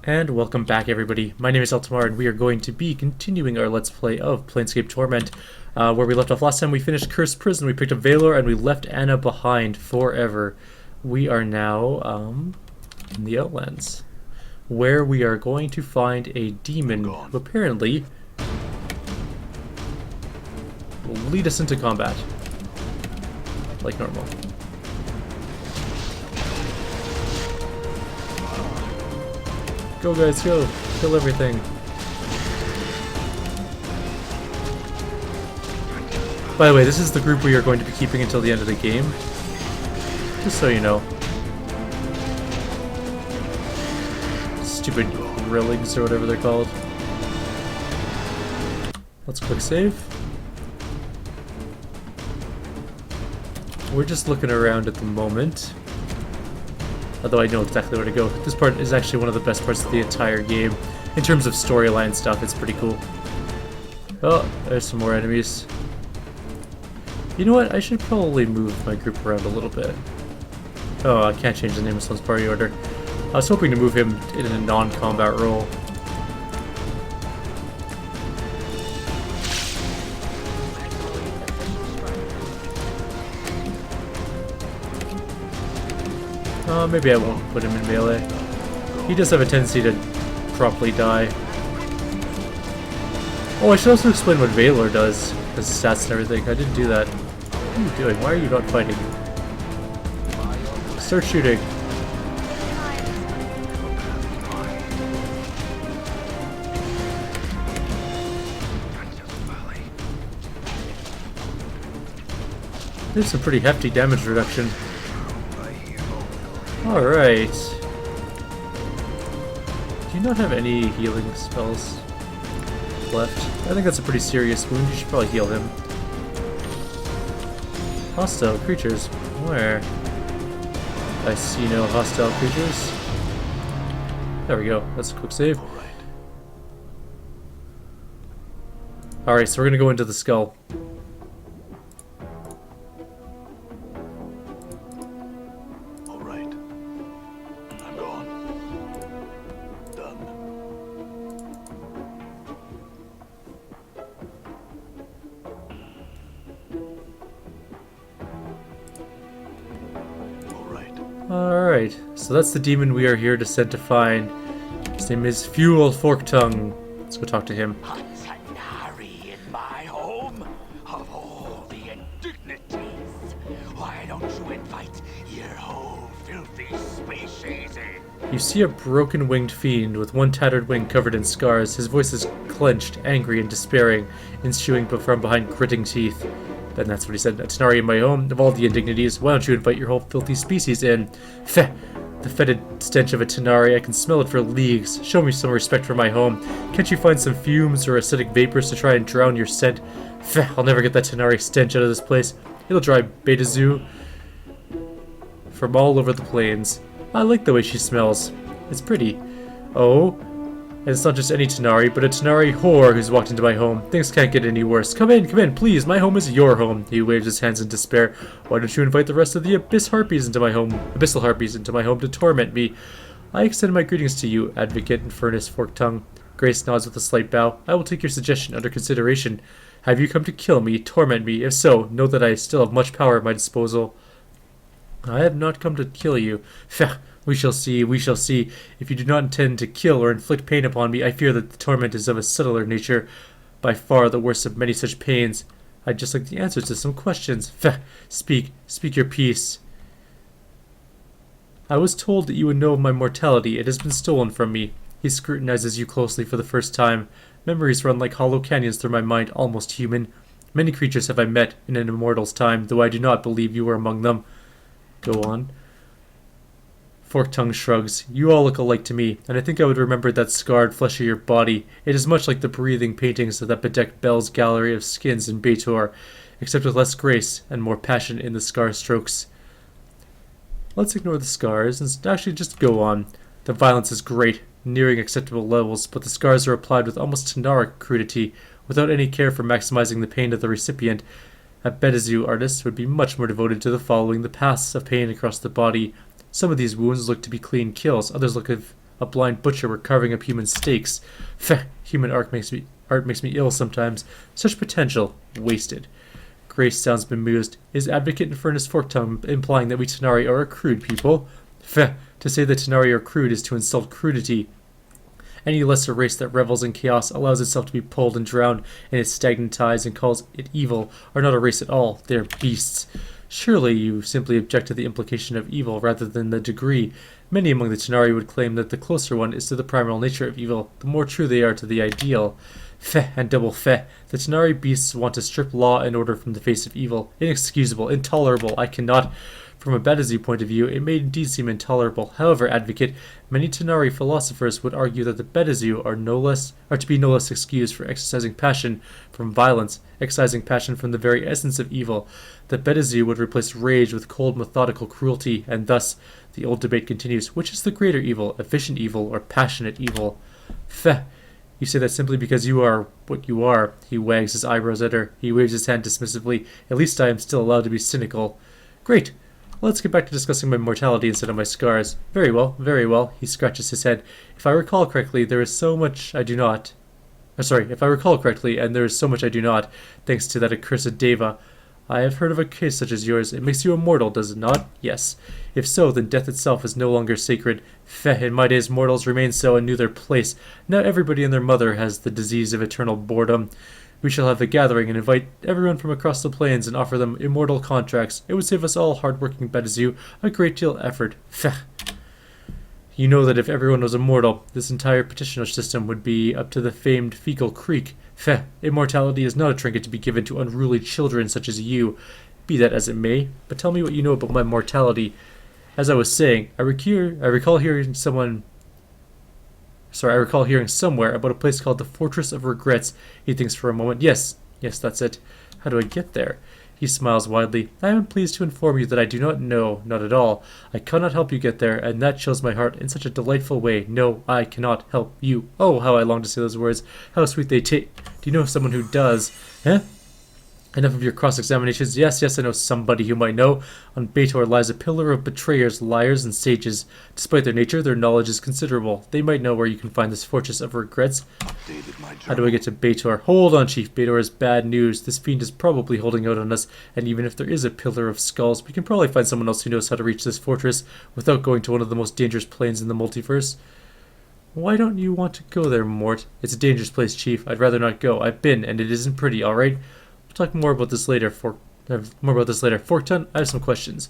And welcome back, everybody. My name is Altamar, and we are going to be continuing our Let's Play of Planescape Torment. Where we left off last time, we finished Cursed Prison, we picked up Valor, and we left Anna behind forever. We are now in the Outlands, where we are going to find a demon who apparently will lead us into combat, like normal. Go guys, go! Kill everything. By the way, this is the group we are going to be keeping until the end of the game. Just so you know. Stupid grillings or whatever they're called. Let's quick save. We're just looking around at the moment. Although I know exactly where to go. This part is actually one of the best parts of the entire game. In terms of storyline stuff, it's pretty cool. Oh, there's some more enemies. You know what? I should probably move my group around a little bit. Oh, I can't change the name of someone's party order. I was hoping to move him in a non-combat role. Maybe I won't put him in melee. He does have a tendency to promptly die. Oh, I should also explain what Valor does, his stats and everything. I didn't do that. What are you doing? Why are you not fighting? Start shooting. There's some pretty hefty damage reduction. Alright. Do you not have any healing spells left? I think that's a pretty serious wound. You should probably heal him. Hostile creatures. Where? I see no hostile creatures. There we go. That's a quick save. Alright, so we're gonna go into the skull. Alright, so that's the demon we are here to send to find. His name is Fuel Forktongue. Let's go talk to him. Tanari in my home? Of all the indignities, why don't you invite your whole filthy species in? You see a broken winged fiend with one tattered wing covered in scars. His voice is clenched, angry, and despairing, ensuing from behind gritting teeth. Then that's what he said. Tanari in my home, of all the indignities, why don't you invite your whole filthy species in? Feh! The fetid stench of a Tanari, I can smell it for leagues. Show me some respect for my home. Can't you find some fumes or acidic vapors to try and drown your scent? Feh! I'll never get that Tanari stench out of this place. It'll drive Beta Zoo from all over the plains. I like the way she smells. It's pretty. Oh? And it's not just any Tanari, but a Tanari whore who's walked into my home. Things can't get any worse. Come in, please. My home is your home. He waves his hands in despair. Why don't you invite the rest of the Abyssal Harpies into my home to torment me? I extend my greetings to you, Advocate and Furnace Forktongue. Grace nods with a slight bow. I will take your suggestion under consideration. Have you come to kill me, torment me? If so, know that I still have much power at my disposal. I have not come to kill you. Feh! We shall see, we shall see. If you do not intend to kill or inflict pain upon me, I fear that the torment is of a subtler nature, by far the worst of many such pains. I'd just like the answers to some questions. Feh! Speak your piece. I was told that you would know of my mortality. It has been stolen from me. He scrutinizes you closely for the first time. Memories run like hollow canyons through my mind, almost human. Many creatures have I met in an immortal's time, though I do not believe you were among them. Go on. Forktongue shrugs. You all look alike to me, and I think I would remember that scarred flesh of your body. It is much like the breathing paintings that bedeck Bell's gallery of skins in Beitor, except with less grace and more passion in the scar strokes. Let's ignore the scars and actually just go on. The violence is great, nearing acceptable levels, but the scars are applied with almost Tanaric crudity, without any care for maximizing the pain of the recipient. A Beta Zoo artist would be much more devoted to the following the paths of pain across the body. Some of these wounds look to be clean kills, others look of A blind butcher were carving up human steaks. Feh, human art makes me ill sometimes. Such potential, wasted. Grace sounds bemused. Is Advocate Infernus Forktongue implying that we Tenari are a crude people? Feh, to say that Tenari are crude is to insult crudity. Any lesser race that revels in chaos, allows itself to be pulled and drowned in its stagnant tides, and calls it evil, are not a race at all. They are beasts. Surely you simply object to the implication of evil rather than the degree. Many among the Tenari would claim that the closer one is to the primal nature of evil, the more true they are to the ideal. Feh and double feh. The Tenari beasts want to strip law and order from the face of evil. Inexcusable, intolerable. I cannot. From a Badazu point of view, it may indeed seem intolerable. However, Advocate, many Tenari philosophers would argue that the Badazu are to be no less excused for exercising passion from violence, exercising passion from the very essence of evil. The Badazu would replace rage with cold, methodical cruelty, and thus the old debate continues: which is the greater evil, efficient evil or passionate evil? Feh. You say that simply because you are what you are. He wags his eyebrows at her. He waves his hand dismissively. At least I am still allowed to be cynical. Great. Let's get back to discussing my mortality instead of my scars. Very well, very well. He scratches his head. If I recall correctly, there is so much I do not. If I recall correctly, and there is so much I do not, thanks to that accursed Deva. I have heard of a case such as yours. It makes you immortal, does it not? Yes. If so, then death itself is no longer sacred. Feh, in my days mortals remained so and knew their place. Now everybody and their mother has the disease of eternal boredom. We shall have a gathering and invite everyone from across the plains and offer them immortal contracts. It would save us all hard-working Badazu a great deal of effort. Feh. You know that if everyone was immortal, this entire petitioner system would be up to the famed fecal creek. Feh, immortality is not a trinket to be given to unruly children such as you. Be that as it may, but tell me what you know about my mortality. As I was saying, I recall hearing somewhere about a place called the Fortress of Regrets. He thinks for a moment. Yes, that's it. How do I get there? He smiles widely. I am pleased to inform you that I do not know, not at all. I cannot help you get there, and that chills my heart in such a delightful way. No, I cannot help you. Oh, how I long to say those words. How sweet they taste. Do you know someone who does? Huh? Enough of your cross-examinations. Yes, I know somebody who might know. On Baator lies a pillar of betrayers, liars, and sages. Despite their nature, their knowledge is considerable. They might know where you can find this Fortress of Regrets. How do I get to Baator? Hold on, Chief. Baator is bad news. This fiend is probably holding out on us, and even if there is a pillar of skulls, we can probably find someone else who knows how to reach this fortress without going to one of the most dangerous planes in the multiverse. Why don't you want to go there, Mort? It's a dangerous place, Chief. I'd rather not go. I've been, and it isn't pretty, alright? We'll talk more about this later, Forkton, I have some questions.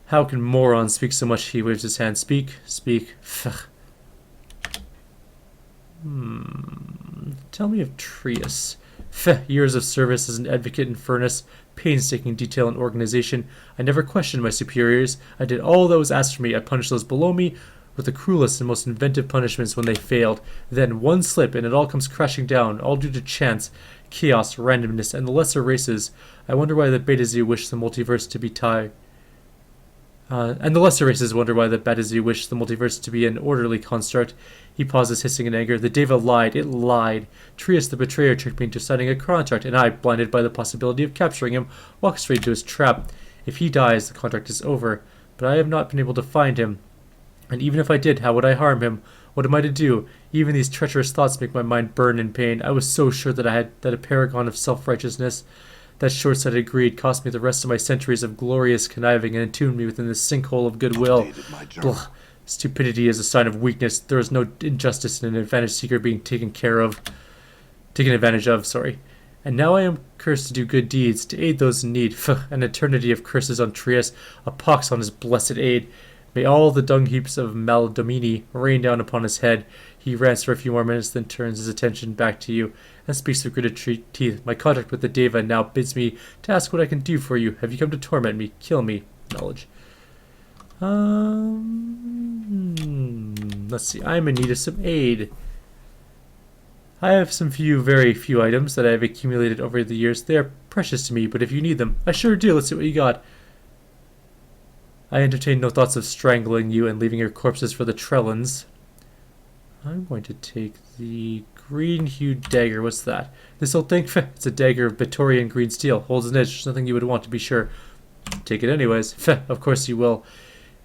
How can morons speak so much? He waves his hand. Speak. Pfft. Tell me of Trius. Years of service as an advocate in Furnace, painstaking detail and organization. I never questioned my superiors. I did all that was asked of me. I punished those below me with the cruelest and most inventive punishments when they failed. Then one slip and it all comes crashing down, all due to chance, chaos, randomness, and the lesser races. I wonder why the Betazu wish the multiverse to be and the lesser races wonder why the Betazu wish the multiverse to be an orderly construct. He pauses, hissing in anger. The Deva lied. It lied. Trius the betrayer tricked me into signing a contract, and I, blinded by the possibility of capturing him, walked straight into his trap. If he dies, the contract is over. But I have not been able to find him. And even if I did, how would I harm him? What am I to do? Even these treacherous thoughts make my mind burn in pain. I was so sure that I had a paragon of self-righteousness. That short-sighted greed cost me the rest of my centuries of glorious conniving and entombed me within this sinkhole of goodwill. Blah. Stupidity is a sign of weakness. There is no injustice in an advantage seeker being taken advantage of. And now I am cursed to do good deeds, to aid those in need. An eternity of curses on Trius, a pox on his blessed aid. May all the dung heaps of Maldomini rain down upon his head. He rants for a few more minutes, then turns his attention back to you and speaks through gritted teeth. My contract with the Deva now bids me to ask what I can do for you. Have you come to torment me? Kill me? Knowledge. Let's see. I'm in need of some aid. I have some very few items that I have accumulated over the years. They are precious to me, but if you need them, I sure do. Let's see what you got. I entertain no thoughts of strangling you and leaving your corpses for the Trellans. I'm going to take the green-hued dagger. What's that? This old thing? It's a dagger of Batorian green steel. Holds an edge. Nothing you would want, to be sure. Take it anyways. Of course you will.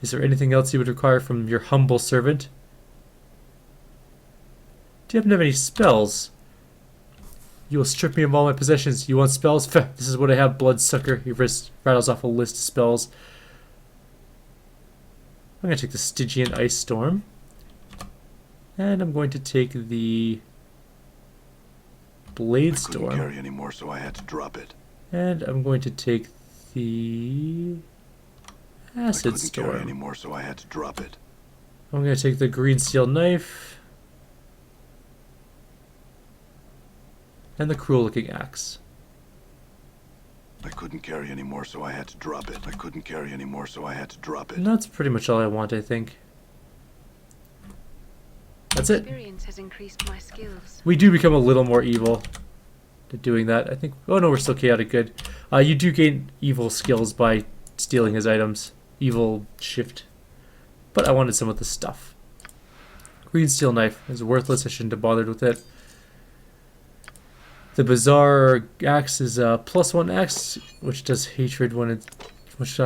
Is there anything else you would require from your humble servant? Do you happen to have any spells? You will strip me of all my possessions. You want spells? This is what I have, Bloodsucker. He rattles off a list of spells. I'm going to take the Stygian Ice Storm. And I'm going to take the Blade Storm. I couldn't carry anymore, so I had to drop it. And I'm going to take the Acid I couldn't Storm. carry anymore, so I had to drop it. I'm going to take the Green Steel Knife. And the Cruel Looking Axe. I couldn't carry anymore, so I had to drop it. I couldn't carry anymore, so I had to drop it. And that's pretty much all I want, I think. That's it. Experience has increased my skills. We do become a little more evil to doing that, I think. Oh no, we're still chaotic good. You do gain evil skills by stealing his items. Evil shift. But I wanted some of the stuff. Green Steel Knife is worthless. I shouldn't have bothered with it. The Bizarre Axe is a +1 axe, which does hatred when it,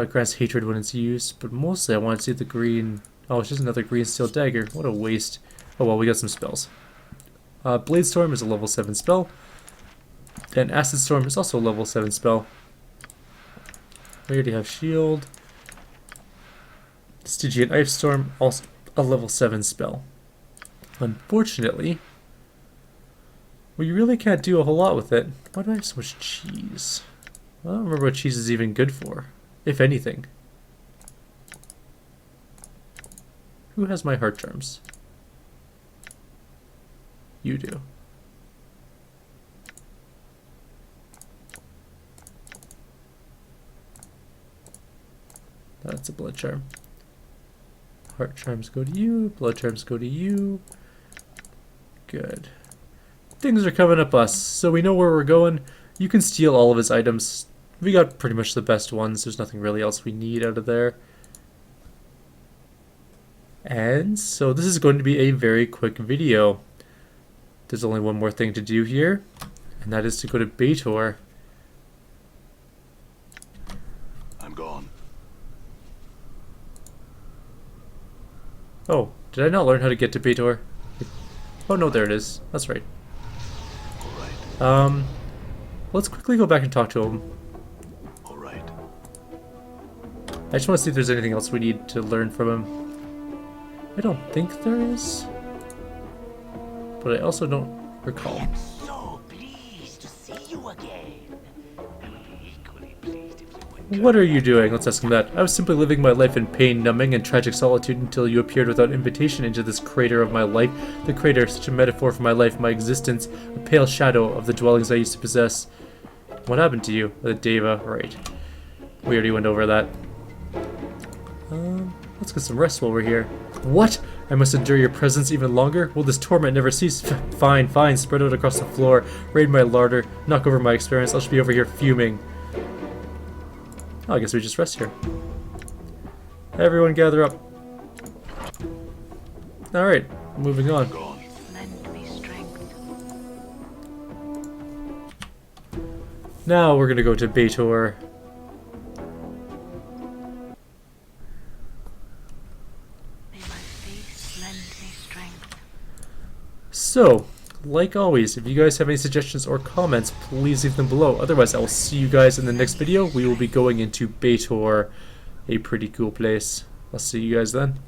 grants hatred when it's used. But mostly I want to see the green. Oh, it's just another Green Steel Dagger. What a waste. Oh well, we got some spells. Blade Storm is a level 7 spell. And Acid Storm is also a level 7 spell. We already have Shield. Stygian Ice Storm, also a level 7 spell. Unfortunately, we really can't do a whole lot with it. Why do I have so much cheese? I don't remember what cheese is even good for, if anything. Who has my heart charms? You do. That's a blood charm. Heart charms go to you. Blood charms go to you. Good. Things are coming up us, so we know where we're going. You can steal all of his items. We got pretty much the best ones. There's nothing really else we need out of there. And so this is going to be a very quick video. There's only one more thing to do here, and that is to go to Baitor. I'm gone. Oh, did I not learn how to get to Baitor? Oh no, there it is. That's right. All right. Let's quickly go back and talk to him. All right. I just want to see if there's anything else we need to learn from him. I don't think there is. But I also don't I recall. am so pleased to see you again. I would be equally pleased if you would. What are you doing? Let's ask him that. I was simply living my life in pain, numbing, and tragic solitude until you appeared without invitation into this crater of my life. The crater, such a metaphor for my life, my existence, a pale shadow of the dwellings I used to possess. What happened to you? The Deva, right. We already went over that. Let's get some rest while we're here. What? I must endure your presence even longer? Will this torment never cease? Fine, fine. Spread out across the floor. Raid my larder. Knock over my experience. I'll just be over here fuming. Oh, I guess we just rest here. Everyone gather up. Alright, moving on. Gone. Lend me strength. Now we're gonna go to Baitor. May my face lend me strength. So, like always, if you guys have any suggestions or comments, please leave them below. Otherwise, I will see you guys in the next video. We will be going into Baitor, a pretty cool place. I'll see you guys then.